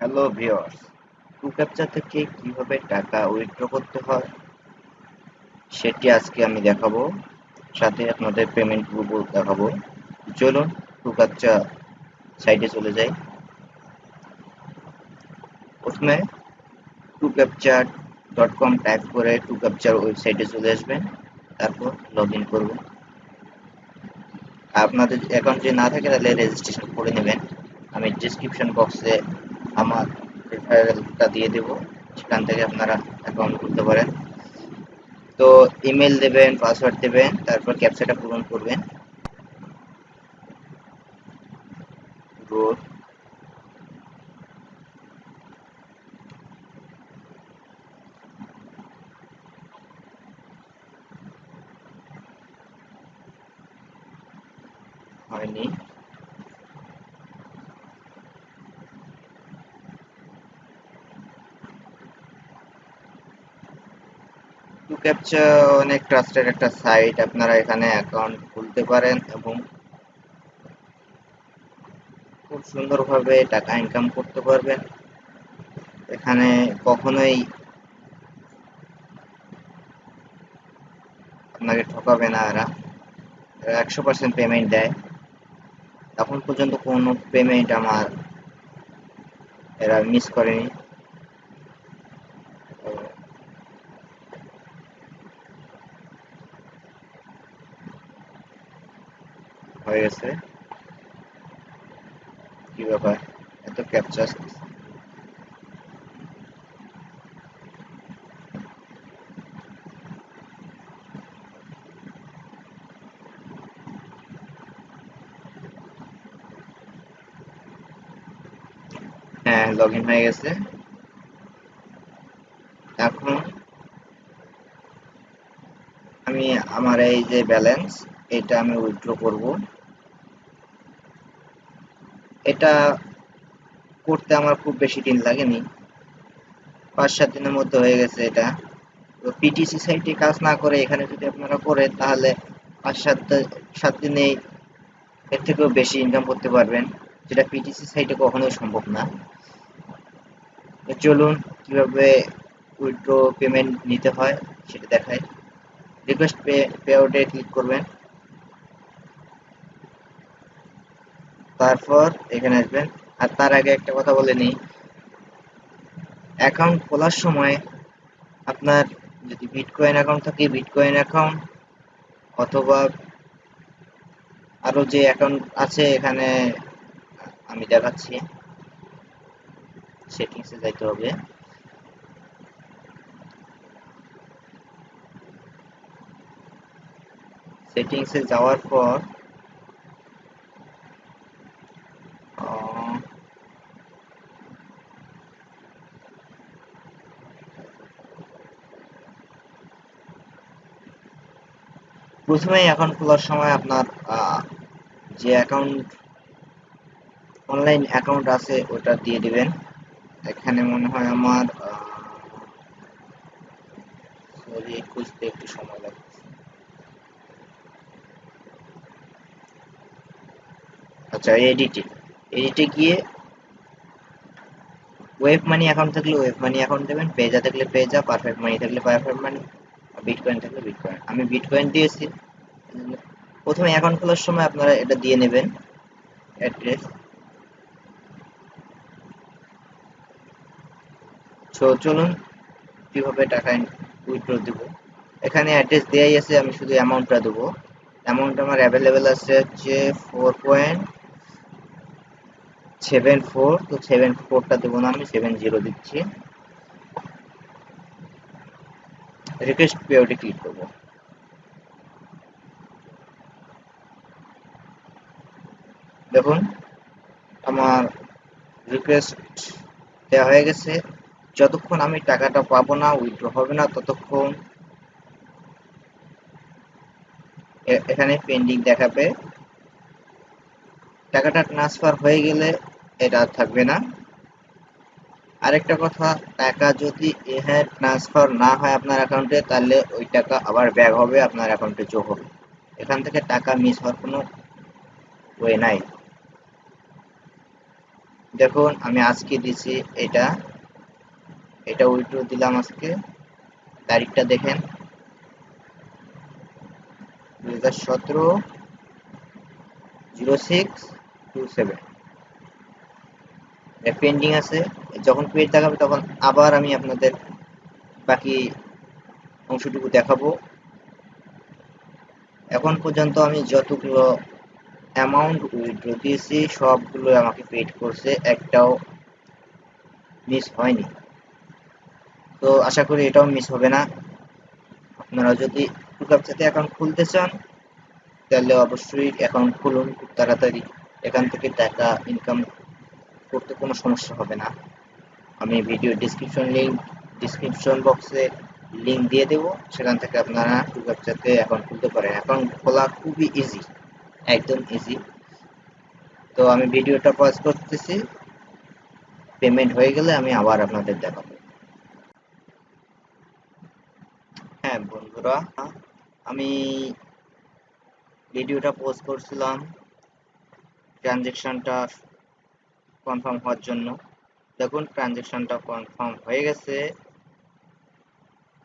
Hello viewers, টুক্যাপচা থেকে কিভাবে টাকা উইথড্র করতে হয় সেটি আজকে আমি দেখাবো। সাথে আপনাদের পেমেন্ট প্রুফও দেখাবো। চলুন টুক্যাপচা সাইটে চলে যাই। প্রথমে টুক্যাপচা.com টাইপ করে টুক্যাপচার ওয়েবসাইটে চলে আসবেন। তারপর লগ ইন করবেন। আপনাদের অ্যাকাউন্ট যদি না থাকে তাহলে রেজিস্ট্রেশন করে নেবেন। আমি ডিসক্রিপশন বক্সে আমার রেফারেলটা দিয়ে দেবো, সেখান থেকে আপনারা অ্যাকাউন্ট খুলতে পারেন। তো ইমেল দেবেন, পাসওয়ার্ড দেবেন, তারপর ক্যাপচাটা পূরণ করবেন। গুড। হয়নি। ক্যাপচা অনেক ট্রাস্টেড একটা সাইট, আপনারা এখানে অ্যাকাউন্ট খুলতে পারেন এবং খুব সুন্দরভাবে টাকা ইনকাম করতে পারবেন। এখানে কখনোই আপনাকে ঠকাবে না। এরা 100% পেমেন্ট দেয়। এখন পর্যন্ত কোনো পেমেন্ট আমার এরা মিস করেনি। তো হয়ে গেছে। কি ব্যাপার, এত ক্যাপচা? হ্যাঁ, লগ ইন হয়ে গেছে। এখন আমি আমার এই যে ব্যালেন্স, এটা আমি উইথড্র করব। এটা করতে আমার খুব বেশি দিন লাগেনি, 5-7 দিনের মধ্যে হয়ে গেছে এটা। তো পিটিসি সাইটে কাজ না করে এখানে যদি আপনারা করেন তাহলে 5-7 দিনে এর থেকেও বেশি ইনকাম করতে পারবেন, যেটা পিটিসি সাইটে কখনোই সম্ভব না। তো চলুন কিভাবে উইথড্র পেমেন্ট নিতে হয় সেটা দেখাই। রিকোয়েস্ট পে আউটে ক্লিক করবেন, তারপর এখানে আসবেন। আর তার আগে একটা কথা বলে নিই, অ্যাকাউন্ট খোলার সময় আপনার যদি বিটকয়েন অ্যাকাউন্ট থাকে বিটকয়েন অ্যাকাউন্ট, অথবা আরো যে অ্যাকাউন্ট আছে এখানে আমি দেখাচ্ছি, সেটিংসে যাইতে হবে। সেটিংসে যাওয়ার পর প্রথমেই অ্যাকাউন্ট খোলার সময় আপনার যে অ্যাকাউন্ট অনলাইন অ্যাকাউন্ট আছে ওটা দিয়ে দিবেন। এখানে মনে হয় আমার সরি, খুঁজতে একটু সময় লাগছে। আচ্ছা, এডিটে গিয়ে ওয়েব মানি অ্যাকাউন্ট থাকলে ওয়েব মানি অ্যাকাউন্ট দেবেন, পেজা থাকলে পেজা, পারফেক্ট মানি থাকলে পারফেক্ট মানি, বিটকয়েন থাকলে বিটকয়েন। আমি বিটকয়েন দিয়েছি। প্রথমে অ্যাকাউন্ট খোলার সময় আপনারা এটা দিয়ে নেবেন, অ্যাড্রেস। চলুন কিভাবে টাকা উইথড্র দেব। এখানে অ্যাড্রেস দেয়াই আছে, আমি শুধু অ্যামাউন্টটা দেবো। অ্যামাউন্ট আমার অ্যাভেলেবেল আছে হচ্ছে 4.74। তো 74টা দেবো না, আমি 70 দিচ্ছি। রিকোয়েস্ট পে আউটে ক্লিক করবো। দেখুন আমার রিকোয়েস্ট দেওয়া হয়ে গেছে। যতক্ষণ আমি টাকাটা পাবো না, উইথড্র হবে না, ততক্ষণ এখানে পেন্ডিং দেখাবে। টাকাটা ট্রান্সফার হয়ে গেলে এটা আর থাকবে না। আরেকটা কথা, টাকা যদি এখানে ট্রান্সফার না হয় আপনার অ্যাকাউন্টে, তাহলে ওই টাকা আবার ব্যাক হবে, আপনার অ্যাকাউন্টে যোগ হবে। এখান থেকে টাকা মিস হওয়ার কোনো ওয়ে নাই। দেখুন আমি আজকে দিছি এটা, এটা উইথড্র দিলাম আজকে, তারিখটা দেখেন 2017/06/27, পেন্ডিং আছে। যখন পেড দেখাবে তখন আবার আমি আপনাদের বাকি অংশটুকু দেখাবো। এখন পর্যন্ত আমি যতগুলো অ্যামাউন্ট উইথড্র দিয়েছি সবগুলো আমাকে পেড করছে, একটাও মিস হয়নি। তো আশা করি এটাও মিস হবে না। আপনারা যদি টুকাপচাতে অ্যাকাউন্ট খুলতে চান তাহলে অবশ্যই অ্যাকাউন্ট খুলুন খুব তাড়াতাড়ি, এখান থেকে টাকা ইনকাম করতে কোনো সমস্যা হবে না। আমি ভিডিও ডিসক্রিপশন বক্সে লিঙ্ক দিয়ে দেব, সেখান থেকে আপনারা টুকাপচাতে অ্যাকাউন্ট খুলতে পারেন। অ্যাকাউন্ট খোলা খুবই ইজি, একদম ইজি। তো আমি ভিডিওটা পজ করতেছি, পেমেন্ট হয়ে গেলে আমি আবার আপনাদের দেখাবো। হ্যাঁ বন্ধুরা, আমি ভিডিওটা পোস্ট করছিলাম ট্রানজেকশনটা কনফার্ম হওয়ার জন্য। দেখুন ট্রানজেকশনটা কনফার্ম হয়ে গেছে।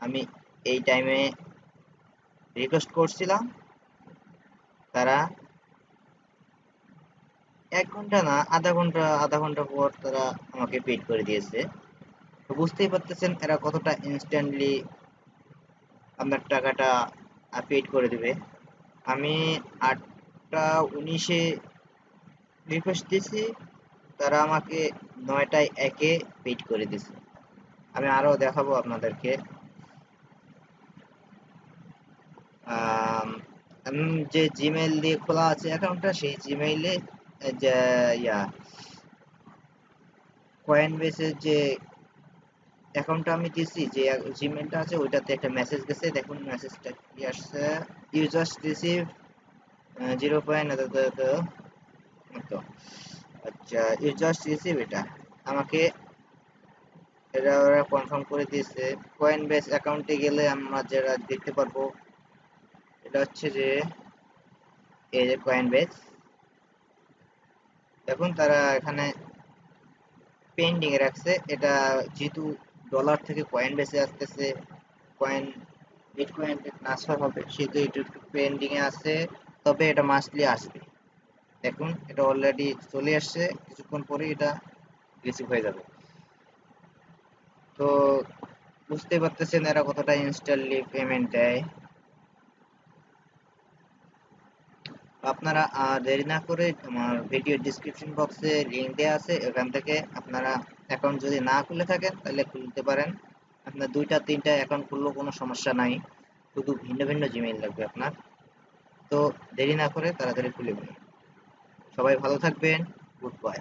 আমি এই টাইমে রিকোয়েস্ট করছিলাম, তারা 1 ঘন্টা না আধা ঘন্টা পর তারা আমাকে পেড করে দিয়েছে। তো বুঝতেই পারতেছেন এরা কতটা ইনস্ট্যান্টলি আপনার টাকাটা পেড করে দেবে। আমি 8টা 19-এ রিকোয়েস্ট দিয়েছি, তারা আমাকে 9টায় 1-এ পেড করে দিয়েছে। আমি আরো দেখাবো আপনাদেরকে। যে জিমেইল দিয়ে খোলা আছে অ্যাকাউন্টটা, সেই জিমেইলে যে কয়েনবেসের যে অ্যাকাউন্টটা আমি দিয়েছি, যে জিমেইলটা আছে ওইটাতে একটা মেসেজ গেছে। দেখুন মেসেজটা কি আসছে, ইউ জাস্ট রিসিভ 0. আচ্ছা, ইউ জাস্ট রিসিভ, এটা আমাকে এটা ওরা কনফার্ম করে দিয়েছে। কয়েনবেস অ্যাকাউন্টে গেলে আমরা যেটা দেখতে পারবো, এটা হচ্ছে যে এই যে কয়েনবেস, দেখুন তারা এখানে পেন্ডিং এ রাখছে। এটা যেহেতু ডলার থেকে কয়েন বেসে আসতেছে, কয়েন বিটকয়েন ট্রান্সফার হবে, সেহেতু এটা একটু পেন্ডিং এ আছে, তবে এটা মাস্টলি আসবে। দেখুন এটা অলরেডি চলে আসছে, কিছুক্ষণ পরে এটা রিসিভ হয়ে যাবে। তো বুঝতে পারতেছেন এরা কতটা ইনস্ট্যান্টলি পেমেন্ট দেয়। আপনারা দেরি না করে আমার ভিডিও ডিসক্রিপশন বক্সে লিংক দেওয়া আছে, ওখান থেকে আপনারা অ্যাকাউন্ট যদি না খুলে থাকেন তাহলে খুলতে পারেন। আপনার 2টা 3টা অ্যাকাউন্ট খুললেও কোনো সমস্যা নাই, শুধু ভিন্ন ভিন্ন জিমেইল লাগবে আপনার। তো দেরি না করে তাড়াতাড়ি খুলে ফেলুন। সবাই ভালো থাকবেন, গুড বাই।